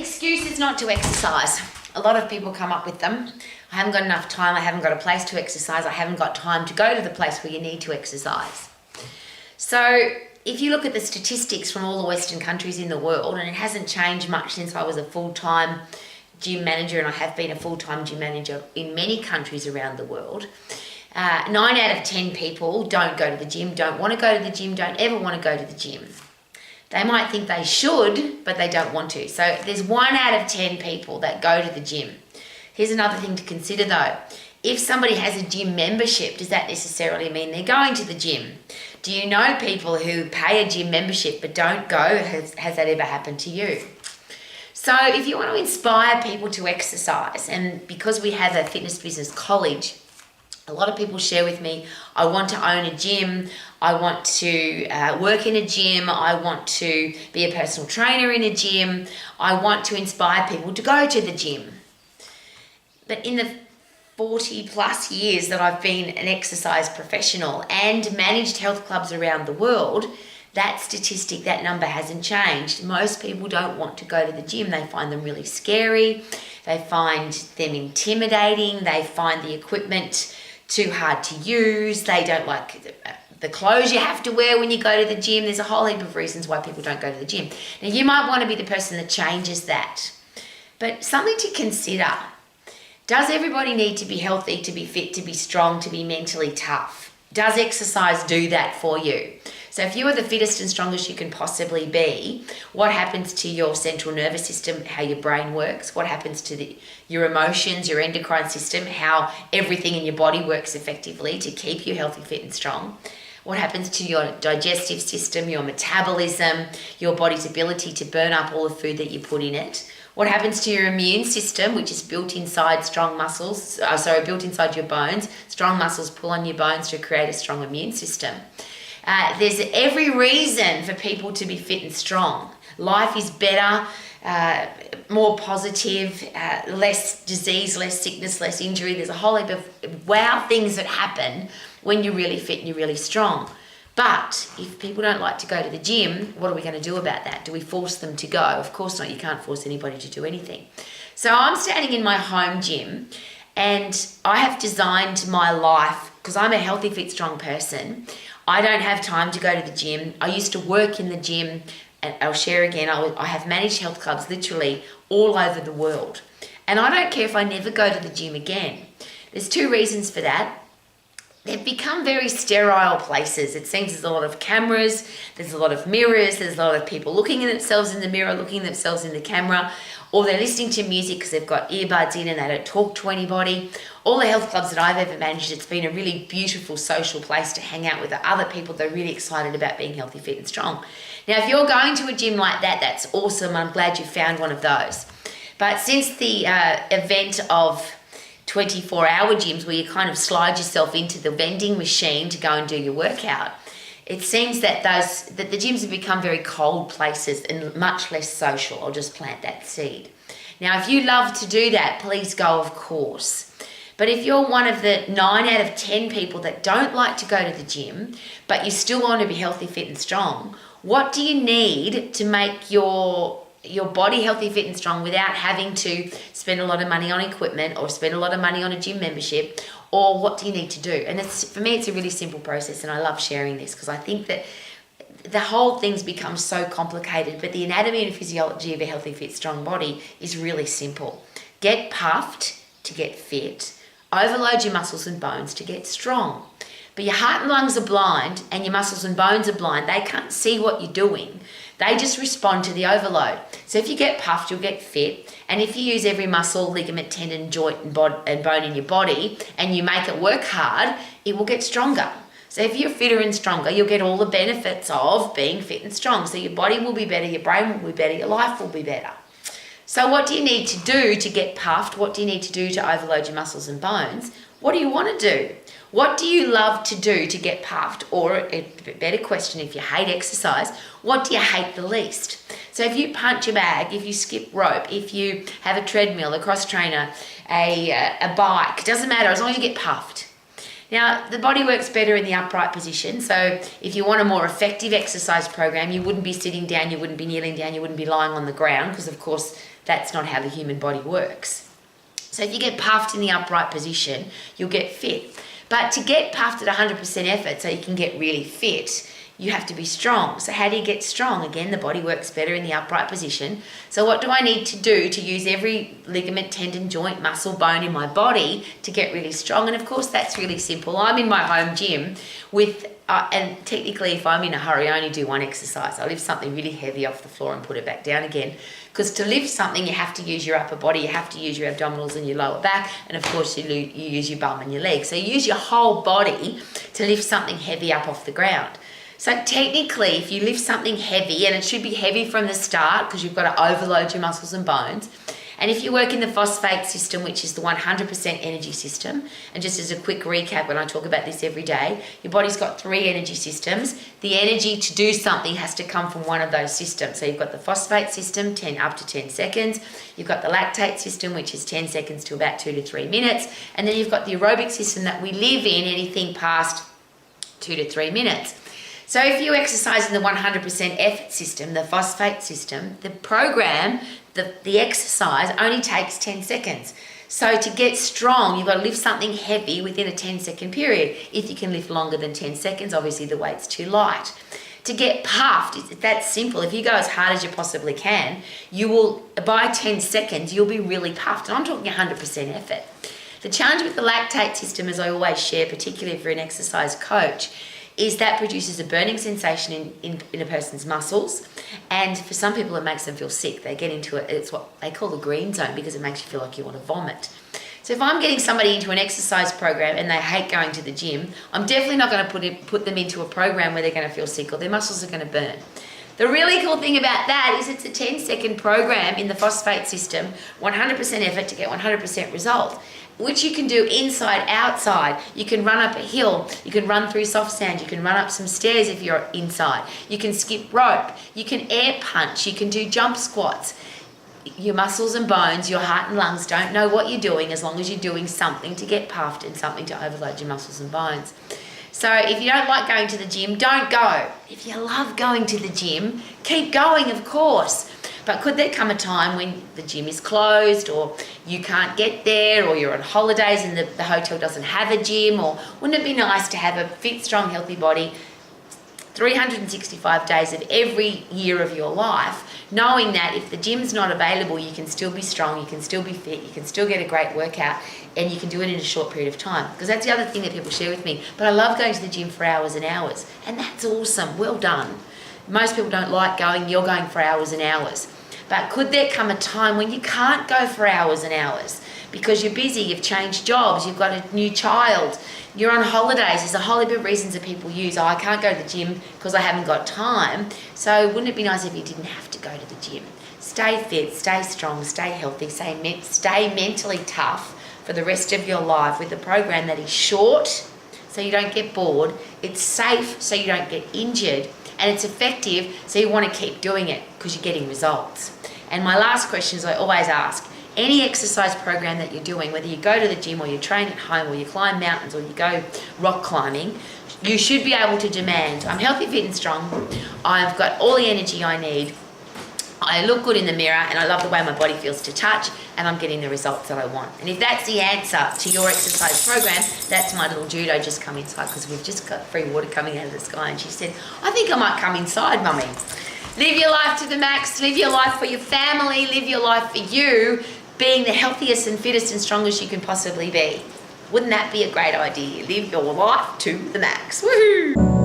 Excuses not to exercise. A lot of people come up with them. I haven't got enough time, I haven't got a place to exercise, I haven't got time to go to the place where you need to exercise. So if you look at the statistics from all the Western countries in the world, and it hasn't changed much since I was a full-time gym manager, and I have been a full-time gym manager in many countries around the world, 9 out of 10 people don't go to the gym, don't want to go to the gym, don't ever want to go to the gym. They might think they should, but they don't want to. So there's 1 out of 10 people that go to the gym. Here's another thing to consider though. If somebody has a gym membership, does that necessarily mean they're going to the gym? Do you know people who pay a gym membership but don't go? Has that ever happened to you? So if you want to inspire people to exercise, and because we have a fitness business college, a lot of people share with me, I want to own a gym, I want to work in a gym, I want to be a personal trainer in a gym, I want to inspire people to go to the gym. But in the 40 plus years that I've been an exercise professional and managed health clubs around the world, that statistic, that number hasn't changed. Most people don't want to go to the gym. They find them really scary. They find them intimidating. They find the equipment too hard to use. They don't like the clothes you have to wear when you go to the gym. There's a whole heap of reasons why people don't go to the gym. Now, you might want to be the person that changes that. But something to consider. Does everybody need to be healthy, to be fit, to be strong, to be mentally tough? Does exercise do that for you? So if you are the fittest and strongest you can possibly be, what happens to your central nervous system, how your brain works? What happens to your emotions, your endocrine system, how everything in your body works effectively to keep you healthy, fit and strong? What happens to your digestive system, your metabolism, your body's ability to burn up all the food that you put in it? What happens to your immune system, which is built inside strong muscles, built inside your bones? Strong muscles pull on your bones to create a strong immune system. There's every reason for people to be fit and strong. Life is better, more positive, less disease, less sickness, less injury. There's a whole heap of wow things that happen when you're really fit and you're really strong. But if people don't like to go to the gym, what are we going to do about that? Do we force them to go? Of course not. You can't force anybody to do anything. So I'm standing in my home gym and I have designed my life, because I'm a healthy, fit, strong person. I don't have time to go to the gym. I used to work in the gym, and I'll share again, I have managed health clubs literally all over the world. And I don't care if I never go to the gym again. There's 2 reasons for that. They've become very sterile places. It seems there's a lot of cameras, there's a lot of mirrors, there's a lot of people looking at themselves in the mirror, looking at themselves in the camera, or they're listening to music because they've got earbuds in and they don't talk to anybody. All the health clubs that I've ever managed, it's been a really beautiful social place to hang out with the other people that are really excited about being healthy, fit and strong. Now, if you're going to a gym like that, that's awesome. I'm glad you found one of those. But since the event of 24-hour gyms where you kind of slide yourself into the vending machine to go and do your workout, it seems that the gyms have become very cold places and much less social. I'll just plant that seed. Now, if you love to do that, please go, of course. But if you're one of the 9 out of 10 people that don't like to go to the gym, but you still want to be healthy, fit and strong, what do you need to make your body healthy, fit and strong without having to spend a lot of money on equipment or spend a lot of money on a gym membership? Or what do you need to do? And for me, it's a really simple process, and I love sharing this because I think that the whole thing's become so complicated, but the anatomy and physiology of a healthy, fit, strong body is really simple. Get puffed to get fit. Overload your muscles and bones to get strong. But your heart and lungs are blind and your muscles and bones are blind. They can't see what you're doing. They just respond to the overload. So if you get puffed, you'll get fit. And if you use every muscle, ligament, tendon, joint and bone in your body and you make it work hard, it will get stronger. So if you're fitter and stronger, you'll get all the benefits of being fit and strong. So your body will be better, your brain will be better, your life will be better. So what do you need to do to get puffed? What do you need to do to overload your muscles and bones? What do you want to do? What do you love to do to get puffed? Or a better question, if you hate exercise, what do you hate the least? So if you punch a bag, if you skip rope, if you have a treadmill, a cross trainer, a bike, doesn't matter as long as you get puffed. Now, the body works better in the upright position. So if you want a more effective exercise program, you wouldn't be sitting down, you wouldn't be kneeling down, you wouldn't be lying on the ground, because of course that's not how the human body works. So if you get puffed in the upright position, you'll get fit. But to get puffed at 100% effort so you can get really fit, you have to be strong. So how do you get strong? Again, the body works better in the upright position. So what do I need to do to use every ligament, tendon, joint, muscle, bone in my body to get really strong? And of course, that's really simple. I'm in my home gym with, and technically if I'm in a hurry, I only do one exercise. I lift something really heavy off the floor and put it back down again. Because to lift something, you have to use your upper body, you have to use your abdominals and your lower back, and of course you use your bum and your legs. So you use your whole body to lift something heavy up off the ground. So technically, if you lift something heavy, and it should be heavy from the start because you've got to overload your muscles and bones, and if you work in the phosphate system, which is the 100% energy system, and just as a quick recap, when I talk about this every day, your body's got 3 energy systems. The energy to do something has to come from one of those systems. So you've got the phosphate system, up to 10 seconds. You've got the lactate system, which is 10 seconds to about 2 to 3 minutes. And then you've got the aerobic system that we live in, anything past 2 to 3 minutes. So if you exercise in the 100% effort system, the phosphate system, the program, the exercise only takes 10 seconds. So to get strong, you've got to lift something heavy within a 10-second period. If you can lift longer than 10 seconds, obviously the weight's too light. To get puffed, it's that simple. If you go as hard as you possibly can, you will, by 10 seconds, you'll be really puffed. And I'm talking 100% effort. The challenge with the lactate system, as I always share, particularly for an exercise coach, is that produces a burning sensation in a person's muscles, and for some people it makes them feel sick. They get into it, it's what they call the green zone, because it makes you feel like you want to vomit. So if I'm getting somebody into an exercise program and they hate going to the gym, I'm definitely not going to put them into a program where they're going to feel sick or their muscles are going to burn. The really cool thing about that is it's a 10-second program in the phosphate system, 100% effort to get 100% result, which you can do inside, outside. You can run up a hill, you can run through soft sand, you can run up some stairs if you're inside, you can skip rope, you can air punch, you can do jump squats. Your muscles and bones, your heart and lungs don't know what you're doing as long as you're doing something to get puffed and something to overload your muscles and bones. So if you don't like going to the gym, don't go. If you love going to the gym, keep going, of course. But could there come a time when the gym is closed, or you can't get there, or you're on holidays and the hotel doesn't have a gym? Or wouldn't it be nice to have a fit, strong, healthy body 365 days of every year of your life, knowing that if the gym's not available, you can still be strong, you can still be fit, you can still get a great workout, and you can do it in a short period of time? Because that's the other thing that people share with me. But I love going to the gym for hours and hours. And that's awesome. Well done. Most people don't like going, you're going for hours and hours. But could there come a time when you can't go for hours and hours because you're busy, you've changed jobs, you've got a new child, you're on holidays? There's a whole heap of reasons that people use, I can't go to the gym because I haven't got time. So wouldn't it be nice if you didn't have to go to the gym? Stay fit, stay strong, stay healthy, stay mentally tough for the rest of your life with a program that is short so you don't get bored, it's safe so you don't get injured, and it's effective so you want to keep doing it because you're getting results. And my last question is, I always ask, any exercise program that you're doing, whether you go to the gym or you train at home or you climb mountains or you go rock climbing, you should be able to demand, I'm healthy, fit and strong, I've got all the energy I need, I look good in the mirror, and I love the way my body feels to touch, and I'm getting the results that I want. And if that's the answer to your exercise program, that's my little judo just come inside, because we've just got free water coming out of the sky, and she said, I think I might come inside, Mummy. Live your life to the max, live your life for your family, live your life for you, being the healthiest and fittest and strongest you can possibly be. Wouldn't that be a great idea? Live your life to the max. Woohoo!